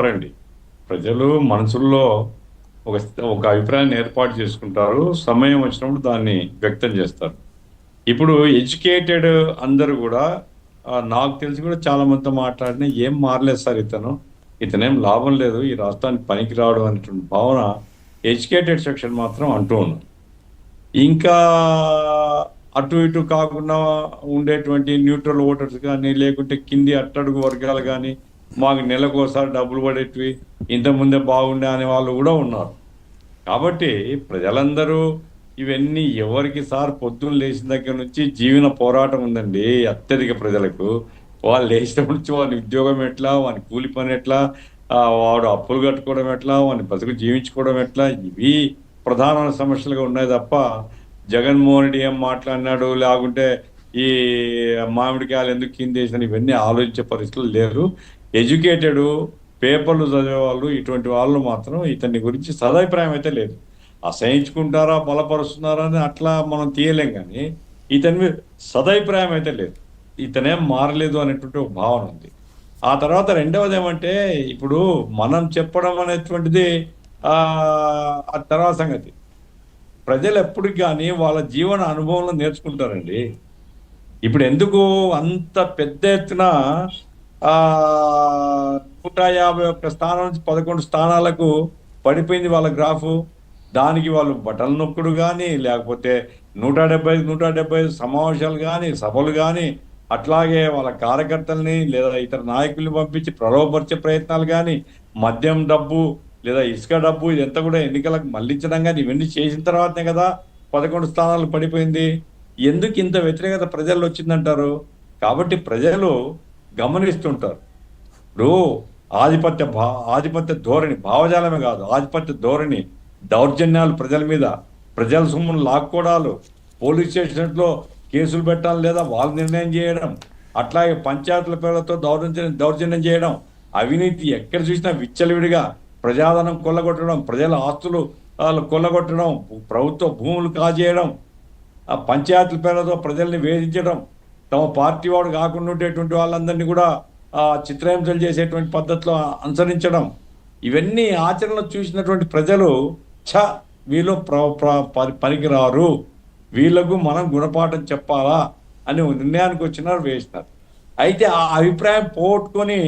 రండి. ప్రజలు మనసుల్లో ఒక ఒక అభిప్రాయాన్ని ఏర్పాటు చేసుకుంటారు. సమయం వచ్చినప్పుడు దాన్ని వ్యక్తం చేస్తారు. ఇప్పుడు ఎడ్యుకేటెడ్ అందరూ గూడా నాకు తెలిసి కూడా చాలా మందితో మాట్లాడినా ఏం మారలేదు సార్ ఇతను. ఇతనేం లాభం లేదు. ఈ రాష్ట్రానికి పనికి రావడం అనేటువంటి భావన ఎడ్యుకేటెడ్ సెక్షన్ మాత్రం అంటూ ఉన్నారు. ఇంకా అటు ఇటు కాకుండా ఉండేటువంటి న్యూట్రల్ ఓటర్స్ కానీ, లేకుంటే కింది అట్టడుగు వర్గాలు గానీ, మాకు నెలకోసారి డబ్బులు పడేటివి, ఇంతకుముందే బాగుండే అనే వాళ్ళు గూడా ఉన్నారు. కాబట్టి ప్రజలందరూ ఇవన్నీ ఎవరికి సార్ పొద్దున్న లేచిన దగ్గర నుంచి జీవన పోరాటం ఉందండి అత్యధిక ప్రజలకు. వాళ్ళు లేచినప్పటి నుంచి వాని ఉద్యోగం ఎట్లా, వాని కూలి పని ఎట్లా, వాడు అప్పులు కట్టుకోవడం ఎట్లా, వాని బతుకు జీవించుకోవడం ఎట్లా, ఇవి ప్రధానమైన సమస్యలుగా ఉన్నాయి తప్ప, జగన్మోహన్ రెడ్డి ఏం మాట్లాడినాడు, లేకుంటే ఈ మామిడికాయలు ఎందుకు కిందేసిన ఇవన్నీ ఆలోచించే పరిస్థితులు లేరు. ఎడ్యుకేటెడు, పేపర్లు చదివేవాళ్ళు, ఇటువంటి వాళ్ళు మాత్రం ఇతని గురించి సదాభిప్రాయం అయితే లేదు. అసహించుకుంటారా, బలపరుస్తున్నారా అని అట్లా మనం తీయలేం కానీ, ఇతని మీద సదాభిప్రాయం అయితే లేదు. ఇతనేం మారలేదు అనేటువంటి ఒక భావన ఉంది. ఆ తర్వాత రెండవది ఏమంటే, ఇప్పుడు మనం చెప్పడం అనేటువంటిది ఆ తర్వాత సంగతి. ప్రజలు ఎప్పటికి కానీ వాళ్ళ జీవన అనుభవంలో నేర్చుకుంటారండి. ఇప్పుడు ఎందుకు అంత పెద్ద ఎత్తున 151 స్థానం నుంచి 11 స్థానాలకు పడిపోయింది వాళ్ళ గ్రాఫు. దానికి వాళ్ళు బటన్ నొక్కుడు కానీ, లేకపోతే 175 సమావేశాలు కానీ, సభలు కానీ, అట్లాగే వాళ్ళ కార్యకర్తల్ని లేదా ఇతర నాయకుల్ని పంపించి ప్రలోభపరిచే ప్రయత్నాలు కానీ, మద్యం డబ్బు లేదా ఇసుక డబ్బు ఇదంతా కూడా ఎన్నికలకు మళ్లించడం కానీ, ఇవన్నీ చేసిన తర్వాతనే కదా 11 స్థానాలు పడిపోయింది. ఎందుకు ఇంత వ్యతిరేకత ప్రజల్లో వచ్చిందంటారు? కాబట్టి ప్రజలు గమనిస్తుంటారు. ఇప్పుడు ఆధిపత్య ధోరణి, భావజాలమే కాదు, ఆధిపత్య ధోరణి, దౌర్జన్యాలు ప్రజల మీద, ప్రజల సొమ్మును లాక్కోవడాలు, పోలీస్ స్టేషన్లో కేసులు పెట్టాలి లేదా వాళ్ళు నిర్ణయం చేయడం, అట్లాగే పంచాయతీల పేర్లతో దౌర్జన్యం చేయడం, అవినీతి ఎక్కడ చూసినా విచ్చలవిడిగా ప్రజాధనం కొల్లగొట్టడం, ప్రజల ఆస్తులు కొల్లగొట్టడం, ప్రభుత్వ భూములు కాజేయడం, ఆ పంచాయతీల పేర్లతో ప్రజల్ని వేధించడం, తమ పార్టీ వాడు కాకుండా ఉండేటువంటి వాళ్ళందరినీ కూడా చిత్రహింసలు చేసేటువంటి పద్ధతిలో అనుసరించడం, ఇవన్నీ ఆచరణలో చూసినటువంటి ప్రజలు వీళ్ళు పనికిరారు, వీళ్ళకు మనం గుణపాఠం చెప్పాలా అని నిర్ణయానికి వచ్చినారు, వేసినారు. అయితే ఆ అభిప్రాయం పోగొట్టుకొని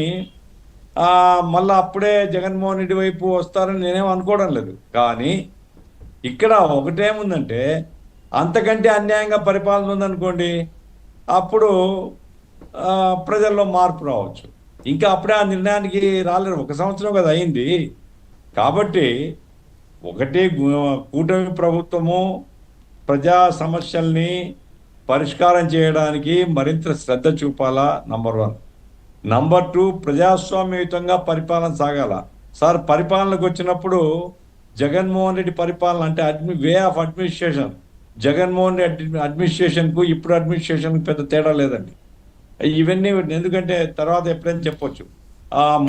మళ్ళీ అప్పుడే జగన్మోహన్ రెడ్డి వైపు వస్తారని నేనేం అనుకోవడం లేదు. కానీ ఇక్కడ ఒకటేముందంటే, అంతకంటే అన్యాయంగా పరిపాలన ఉందనుకోండి, అప్పుడు ప్రజల్లో మార్పు రావచ్చు. ఇంకా అప్పుడే ఆ నిర్ణయానికి రాలేరు. 1 సంవత్సరం కదా అయింది. కాబట్టి ఒకటి, కూటమి ప్రభుత్వము ప్రజా సమస్యల్ని పరిష్కారం చేయడానికి మరింత శ్రద్ధ చూపాలా, నంబర్ 1. నంబర్ 2, ప్రజాస్వామ్యయుతంగా పరిపాలన సాగాల. సార్ పరిపాలనకు వచ్చినప్పుడు జగన్మోహన్ రెడ్డి పరిపాలన అంటే way of administration, Jaganmohan Reddy అడ్మినిస్ట్రేషన్కు ఇప్పుడు అడ్మినిస్ట్రేషన్కు పెద్ద తేడా లేదండి. ఇవన్నీ ఎందుకంటే తర్వాత ఎప్పుడైనా చెప్పొచ్చు.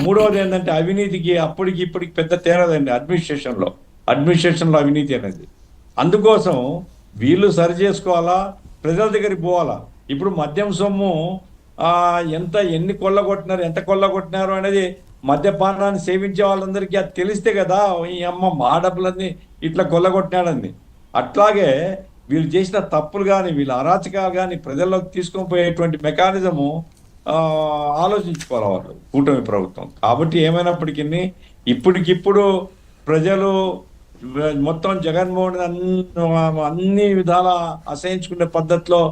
మూడవది ఏంటంటే, అవినీతికి అప్పటికి ఇప్పటికి పెద్ద తేడాదండి అడ్మినిస్ట్రేషన్లో అవినీతి అనేది. అందుకోసం వీళ్ళు సరి చేసుకోవాలా, ప్రజల దగ్గరికి పోవాలా. ఇప్పుడు మద్యం సొమ్ము ఎన్ని కొల్లగొట్టినారు అనేది మద్యపానాన్ని సేవించే వాళ్ళందరికీ అది తెలిస్తే కదా ఈ అమ్మ మా డబ్బులన్నీ ఇట్లా కొల్లగొట్టినాడని. అట్లాగే వీళ్ళు చేసిన తప్పులు కానీ, వీళ్ళ అరాచకాలు కానీ ప్రజల్లోకి తీసుకొని పోయేటువంటి మెకానిజము ఆలోచించుకోవాలి వాళ్ళు, కూటమి ప్రభుత్వం. కాబట్టి ఏమైనప్పటికీ ఇప్పటికిప్పుడు ప్రజలు మొత్తం జగన్మోహన్ అన్ని విధాల అసహించుకునే పద్ధతిలో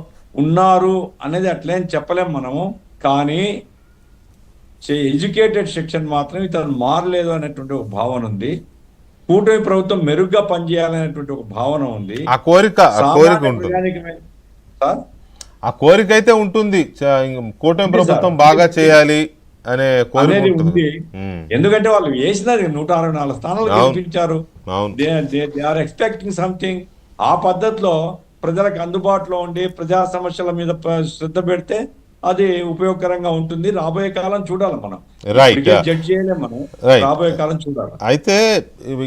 ఉన్నారు అనేది అట్లేం చెప్పలేం మనము. కానీ ఎడ్యుకేటెడ్ సెక్షన్ మాత్రం ఇతను మారలేదు అనేటువంటి ఒక భావన ఉంది. కూటమి ప్రభుత్వం మెరుగ్గా పనిచేయాలనేటువంటి ఒక భావన ఉంది. ఆ కోరిక అయితే ఉంటుంది. కూటమి ప్రభుత్వం బాగా చేయాలి అనే కోరిక ఉంది. ఎందుకంటే వాళ్ళు వేసినది 164 స్థానాలు గెలిపించారు. They are expecting something. ఆ పద్ధతిలో ప్రజలకు అందుబాటులో ఉండి ప్రజా సమస్యల మీద శ్రద్ధ పెడితే అది ఉపయోగకరంగా ఉంటుంది. రాబోయే కాలం చూడాలి మనం, జడ్జ్ చేయలేం మనం, రాబోయే కాలం చూడాలి. అయితే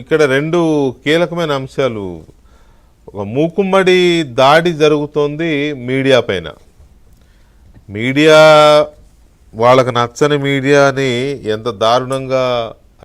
ఇక్కడ 2 కీలకమైన అంశాలు. ఒక మూకుమ్మడి దాడి జరుగుతోంది మీడియా పైన. మీడియా వాళ్ళకు నచ్చని మీడియాని ఎంత దారుణంగా